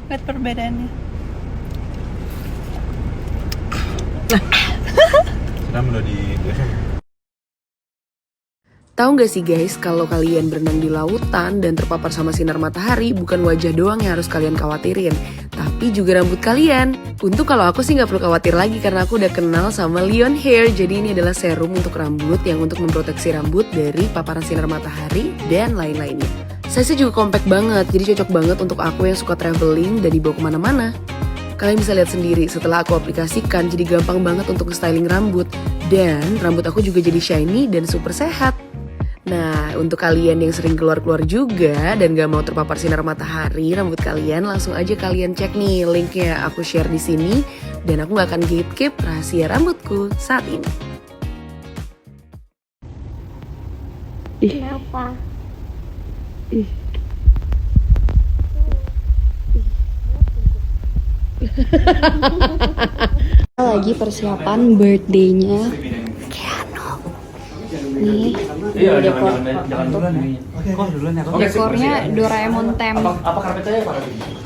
Lihat perbedaannya. Sekarang udah di Tahu nggak sih guys, kalau kalian berenang di lautan dan terpapar sama sinar matahari, bukan wajah doang yang harus kalian khawatirin, tapi juga rambut kalian. Untuk kalau aku sih nggak perlu khawatir lagi karena aku udah kenal sama Lion Hair. Jadi ini adalah serum untuk rambut yang untuk memproteksi rambut dari paparan sinar matahari dan lain-lainnya. Size-nya juga compact banget, jadi cocok banget untuk aku yang suka traveling dan dibawa kemana-mana. Kalian bisa lihat sendiri setelah aku aplikasikan, jadi gampang banget untuk styling rambut. Dan rambut aku juga jadi shiny dan super sehat. Nah, untuk kalian yang sering keluar-keluar juga dan gak mau terpapar sinar matahari rambut kalian, langsung aja kalian cek nih linknya aku share di sini. Dan aku gak akan gatekeep rahasia rambutku saat ini. Kenapa? Lagi persiapan birthday-nya Keanu. Nih, dekor. Dekornya Doraemon theme.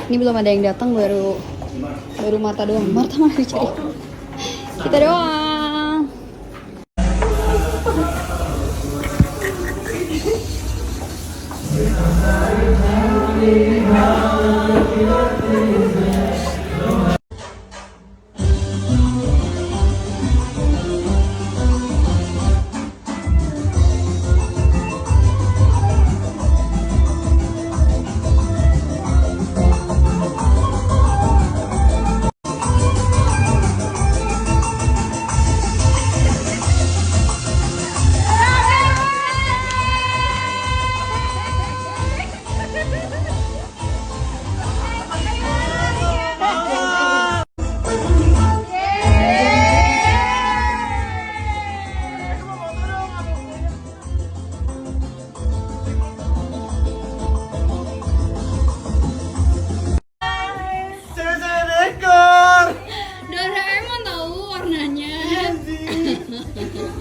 Ini belum ada yang datang, baru Marta doang. Marta mana dicari? Kita doang. Doraemon tahu warnanya.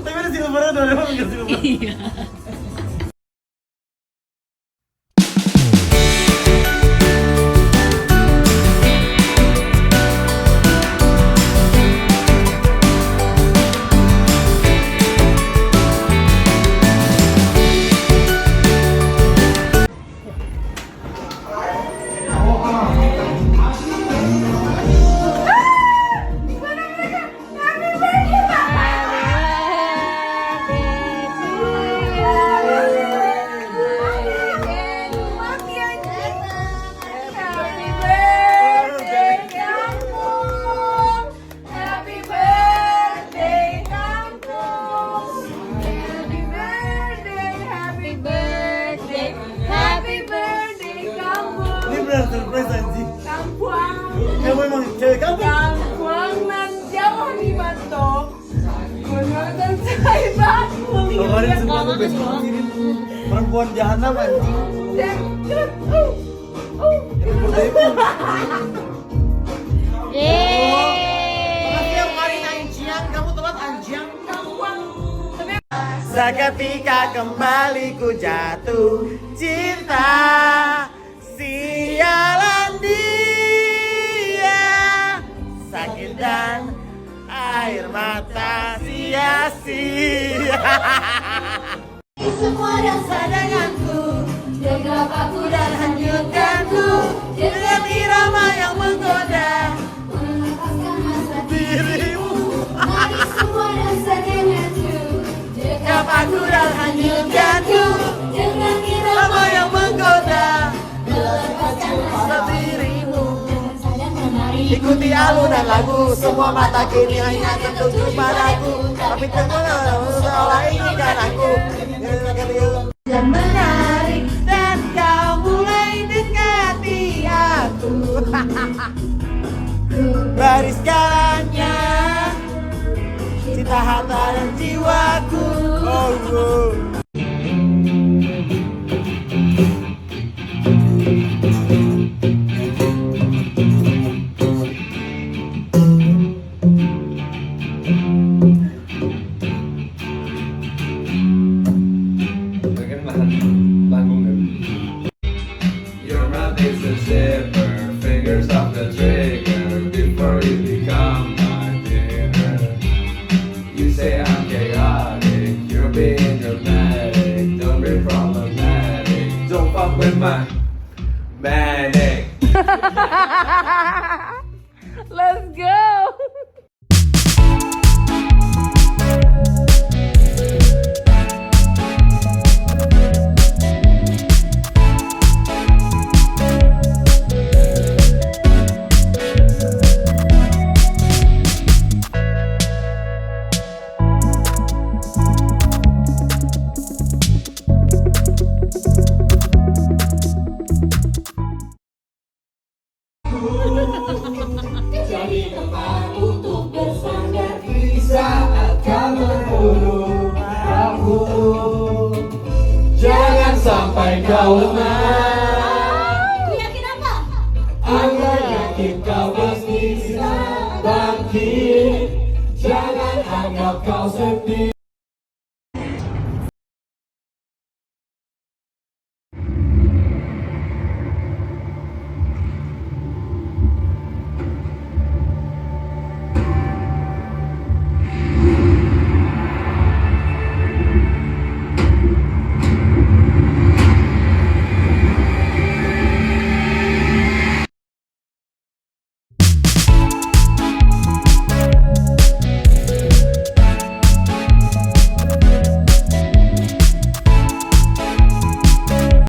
Tapi ada silvernya Doraemon nggak silver. Iya. Surprise anjing. Kamu emang cewek kamu? Kampuangan jauh di Batok. Menonton saya baku. Kemarin semua aku besok kirim perempuan jahanam anjing. Makasih yang kemarin anjing, kamu telat anjing. Seketika kembali ku jatuh cinta. Sialan dia, sakit dan air mata sia-sia. Semua rasa denganku, gegap aku dan hanyutkanku dengan irama yang menggoda, melepaskan hasrat dirimu. Mari semua rasa denganku, gegap aku dan hanyutkanku dengan irama yang menggoda, melepaskan hasrat dirimu. Ikuti alunan lagu, semua mata kini hanya tertuju padaku. Tapi terkenal seolah ini kan aku dan menarik, dan kau mulai dekati aku. Baris segalanya, cinta harta dan jiwaku. Oh, oh. Your mouth is a zipper, fingers pendek. Let's go. Jangan sampai kau lemah. Aku yakin apa? Aku yakin kau pasti bisa bangkit. Jangan anggap kau